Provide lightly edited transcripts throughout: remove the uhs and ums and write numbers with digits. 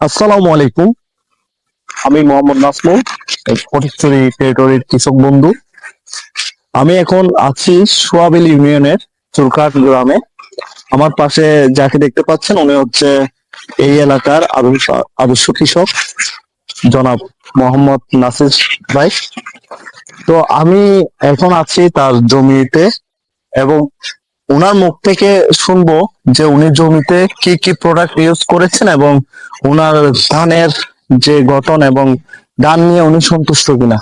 আসসালামু আলাইকুম। আমি মোহাম্মদ নাসমুল, এই ফটিকছড়ি টেরিটরির কৃষক বন্ধু। আমি এখন আছি সোয়াবিল ইউনিয়নের চুরকাট গ্রামে। আমার পাশে যাকে দেখতে পাচ্ছেন উনি হচ্ছে এই এলাকার আদর্শ কৃষক জনাব মোহাম্মদ নাসির ভাই। তো আমি এখন আছি তার জমিতে এবং ওনার মুখ থেকে শুনবো যে উনি জমিতে কি কি প্রোডাক্ট ইউজ করেছেন এবং ওনার ধানের যে গঠন এবং ধান নিয়ে উনি সন্তুষ্ট কিনা।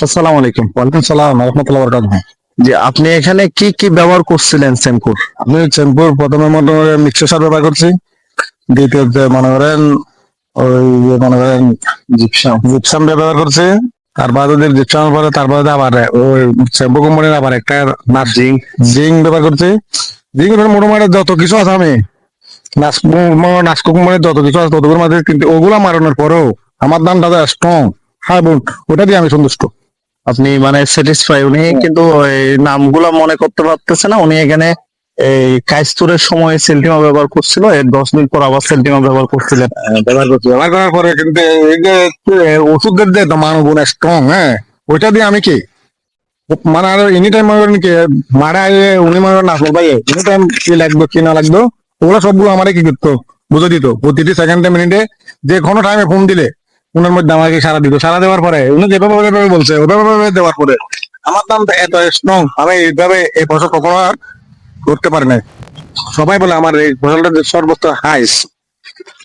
আসসালামু আলাইকুম। ওয়ালাইকুম সালাম রহমতুল্লাহ বরকাতুহু। যে আপনি এখানে কি কি ব্যবহার করছিলেন সেমকুর? আমি শ্যাম্পুর প্রথমে মনে করেন মিক্সচার সার ব্যবহার করছি। দ্বিতীয়তে মনে করেন ওই যে মনে করেন জিপসাম ব্যবহার করছি। তারপরে যদি জিপসামের পরে তারপরে আবার ওই শ্যাম্পু কোম্পানির আবার একটা জিঙ্ক জিঙ্ক ব্যবহার করছি। জিঙ্ক মোটামুটি যত কিছু আছে আমি নাস্কো কোম্পানির যত কিছু আছে ততগুলোর মাঝে, কিন্তু ওগুলা মারানোর পরেও আমার দামটা স্ট্রং। হ্যাঁ বোন, ওটা দিয়ে আমি সন্তুষ্ট। আপনি মানে স্যাটিসফাই? উনি কিন্তু ওই নামগুলা মনে করতে পারতেছে না। উনি এখানে এই কাইস্তুরের সময় সেলটিমা ব্যবহার করছিল, এর 10 দিন পর আবার সেলটিমা ব্যবহার করছিলেন। ব্যবহার করছি, ব্যবহার করার পরে কিন্তু এই যে ওষুধের যে মানব স্ট্রং, হ্যাঁ ওইটা দিয়ে আমি কি মানে আর এনি টাইম মনে করেন কি মারা উনি মনে করেন আসল ভাই এনি টাইম কি লাগবে কি না লাগবে ওগুলো সবগুলো আমারে কি করতো বুঝে দিত প্রতিটি সেকেন্ডে মিনিটে। যে কোনো টাইমে ফোন দিলে উনার মধ্যে আমাকে সারা দিত। সারা দেওয়ার পরে উনি যেভাবে যেভাবে বলছে ওইভাবে দেওয়ার পরে আমার দামটা এত স্ট্রং, আমি এইভাবে এই ফসল কখনো আর করতে পারি নাই। সবাই বলে আমার এই ফসলটা সর্বোচ্চ হাইস।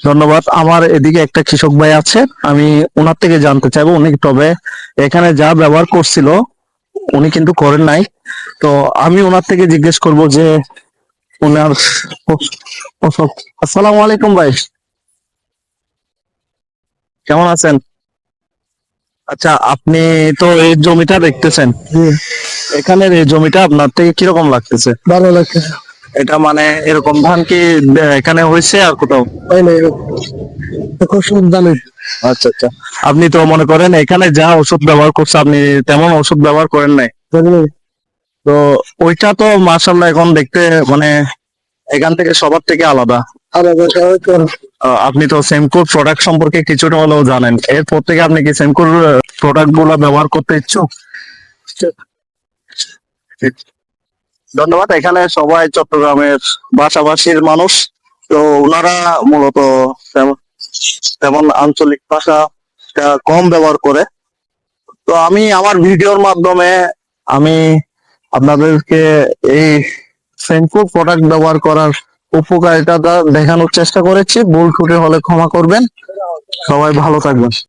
ধন্যবাদ। আমার এদিকে একটা কৃষক ভাই আছে, আমি ওনার থেকে জানতে চাইবো। উনি তবে এখানে যা ব্যবহার করছিল উনি কিন্তু করেন নাই। তো আমি ওনার থেকে জিজ্ঞেস করব যে ওনার আসসালামু আলাইকুম ভাই, কেমন আছেন? আচ্ছা, আপনি তো এই জমিটা দেখতেছেন, এখানের এই জমিটা আপনার থেকে কিরকম লাগতেছে? ভালো লাগছে। এটা মানে এরকম ধান কি এখানে হয়েছে আর কোথাও? খুব সুন্দর। আচ্ছা আচ্ছা। আপনি তো মনে করেন এখানে যা ওষুধ ব্যবহার করছে আপনি তেমন ওষুধ ব্যবহার করেন নাই। তো ওইটা তো মাশাআল্লাহ এখন দেখতে মানে এখান থেকে সবার থেকে আলাদা। আপনি তো সেমকোর প্রোডাক্ট সম্পর্কে কিছুটা হলেও জানেন, এরপর থেকে আপনি কি সেমকোর প্রোডাক্ট গুলা ব্যবহার করতে ইচ্ছুক? ধন্যবাদ। এখানে সবাই চট্টগ্রামের ভাষাভাষীর মানুষ, তো ওনারা মূলত তেমন তেমন আঞ্চলিক ভাষা কম ব্যবহার করে। তো আমি আমার ভিডিওর মাধ্যমে আমি আপনাদেরকে এই সেমকো প্রোডাক্ট ব্যবহার করার উপকারিতা দেখানোর চেষ্টা করেছি। ভুল ত্রুটি হলে ক্ষমা করবেন। সবাই ভালো থাকবেন।